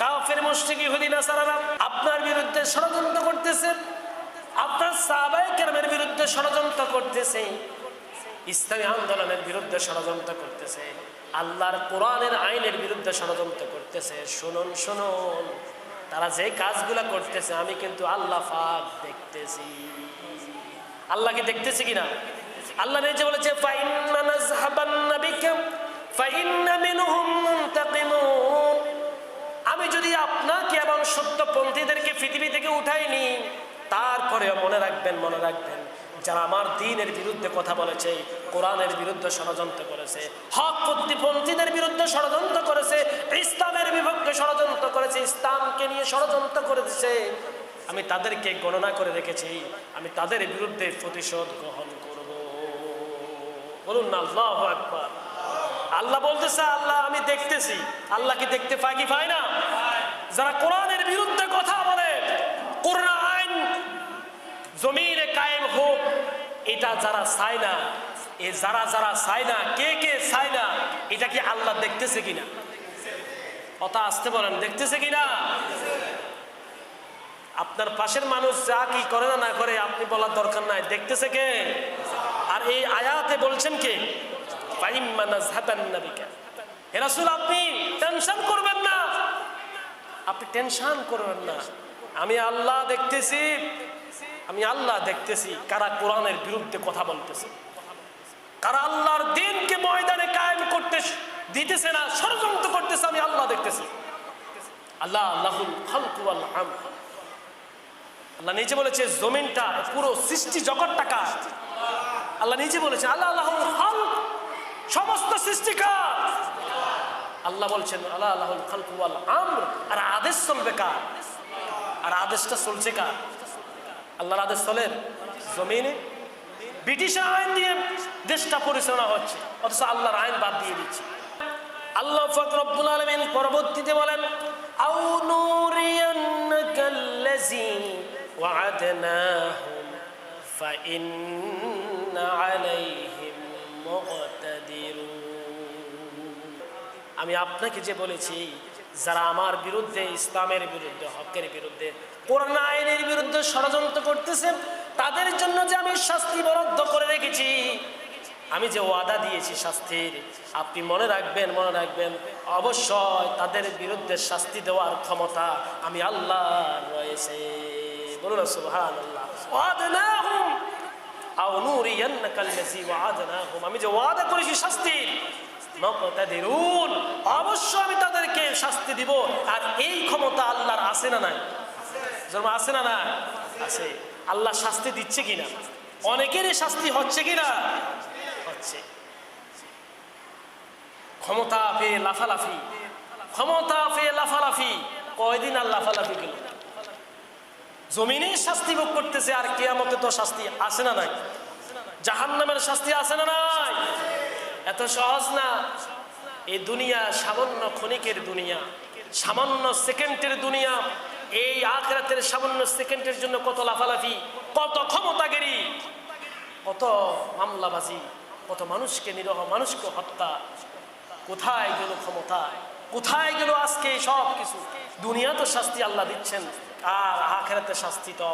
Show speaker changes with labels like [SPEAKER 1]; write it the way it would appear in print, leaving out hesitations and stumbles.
[SPEAKER 1] কাফের মুশরিক ইহুদি নাসারারা আপনার বিরুদ্ধে ষড়যন্ত্র করতেছে, আপনার সাহাবায়ে কেরামের বিরুদ্ধে ষড়যন্ত্র করতেছে, ইসলামী আন্দোলনের বিরুদ্ধে ষড়যন্ত্র করতেছে, আল্লাহর কোরআনের আইনের বিরুদ্ধে ষড়যন্ত্র করতেছে। শুনুন শুনুন, তারা যে কাজগুলা করতেছে আমি কিন্তু আল্লাহ পাক দেখতেছি। আল্লাহ কি দেখতেছি কিনা? আল্লাহ নিজে বলেছে ফাইন্না নাযহাবান্না বিকা ফাইন্না মিনহুম মুনতাকিমুন। আমি যদি আপনাকে এবং সত্যপন্থীদেরকে পৃথিবী থেকে উঠাইনি, তারপরেও মনে রাখবেন যারা আমার দ্বীনের বিরুদ্ধে কথা বলেছে, কোরআনের বিরুদ্ধে ষড়যন্ত্র করেছে, হক পন্থীদের বিরুদ্ধে ষড়যন্ত্র করেছে, ইসলামের বিপক্ষে ষড়যন্ত্র করেছে, ইসলামকে নিয়ে ষড়যন্ত্র করেছে, আমি তাদেরকে গণনা করে রেখেছি, আমি তাদের বিরুদ্ধে প্রতিশোধ গ্রহণ করব। বলুন না আল্লাহু আকবার। আল্লাহ বলতেছে আল্লাহ আমি দেখতেছি। আল্লাহ কি দেখতে পায় কি পায় না? যারা কোরআনের বিরুদ্ধে কথা বলে, কোরআন আইন জমিনে কায়েম হোক, এটা যারা চায় না, যারা চায় না, কে চায় না, এটা কি আল্লাহ দেখতেছে কিনা? কথা আসতে বলেন, দেখতেছে কিনা? আপনার পাশের মানুষ যা কি করে না করে আপনি বলার দরকার নাই, দেখতেছে কে? আর এই আয়াতে বলছেন কে? ফাইম্মা নাযহাবান্না বিকা। হে রাসূল আপনি টেনশন করবেন না, আপনি টেনশন করবেন না, আমি আল্লাহ দেখতেছি, আমি আল্লাহ দেখতেছি কারা কোরআনের বিরুদ্ধে কথা বলতেছে, কারা আল্লাহর দ্বীনকে ময়দানে কায়েম করতে দিতেছে না, ষড়যন্ত্র করতেছে, আমি আল্লাহ দেখতেছি। আল্লাহ লাহুল খালকু ওয়াল আমর। আল্লাহ নিজে বলেছে জমিনটা পুরো সৃষ্টি জগৎটাকা আল্লাহ নিজে বলেছে, আল্লাহ লাহুল খালক, সমস্ত সৃষ্টিকার। আল্লাহ বলছেন আল্লাহ লাহুল খালকু ওয়াল আমর। আর আদেশ চলবে কার? আর আদেশটা চলছে কার? আল্লাহর আদেশ চলে জমিনে। ব্রিটিশের আইন দিয়ে দেশটা পরিচালনা হচ্ছে, অথচ আল্লাহর আইন বাদ দিয়ে দিচ্ছে। আল্লাহ পাক রব্বুল আলামিন পরবর্তীতে বলেন আও নুরিয়ান্নাকাল্লাযী ওয়া'আদনাহুম ফাইন্না আলাইহিম মুকতাদিরুন। আমি আপনাকে যে বলেছি যারা আমার বিরুদ্ধে, ইসলামের বিরুদ্ধে, হকের বিরুদ্ধে, কোরআন আইনের বিরুদ্ধে ষড়যন্ত্র করতেছে, তাদের জন্য যে আমি শাস্তি বরাদ্দ করে রেখেছি, আমি যে ওয়াদা দিয়েছি শাস্তির, আপনি মনে রাখবেন অবশ্যই তাদের বিরুদ্ধে শাস্তি দেওয়ার ক্ষমতা আমি আল্লাহ রয়েছে। বলুন সুবহানাল্লাহ। ওয়া'আদনাহুম আও নুরিয়ান্নাকাল্লাযী ওয়া'আদনাহুম, আমি যে ওয়াদা করেছি শাস্তির, মুকতাদিরুন, অবশ্যই আমি তাদেরকে শাস্তি দিব। আর এই ক্ষমতা আল্লাহর আছে না নাই? জন্ম আছে না নাই? আছে। আল্লাহ শাস্তি দিচ্ছে কিনা? অনেকেরই শাস্তি হচ্ছে কিনা? হচ্ছে। ক্ষমতা পেয়ে লাফালাফি, ক্ষমতা পেয়ে লাফালাফি, কয়দিন আর লাফালাফি গেল? জমিনে শাস্তি ভোগ করতেছে, আর কিয়ামতে তো শাস্তি আসে না নাই? জাহান্নামের শাস্তি আসে না নাই? এত সহজ না। এই দুনিয়া সামান্য ক্ষণিকের দুনিয়া, সামান্য সেকেন্ডের দুনিয়া। এই আখিরাতের সামান্য সেকেন্ডের জন্য কত লাফালাফি, কত ক্ষমতাগিরি, কত মামলাবাজি, কত মানুষকে, নিরহ মানুষকে হত্যা। কোথায় গেল ক্ষমতা? কোথায় গেল আজকে সব কিছু? দুনিয়া তো শাস্তি আল্লাহ দিচ্ছেন, আর আখিরাতের শাস্তি তো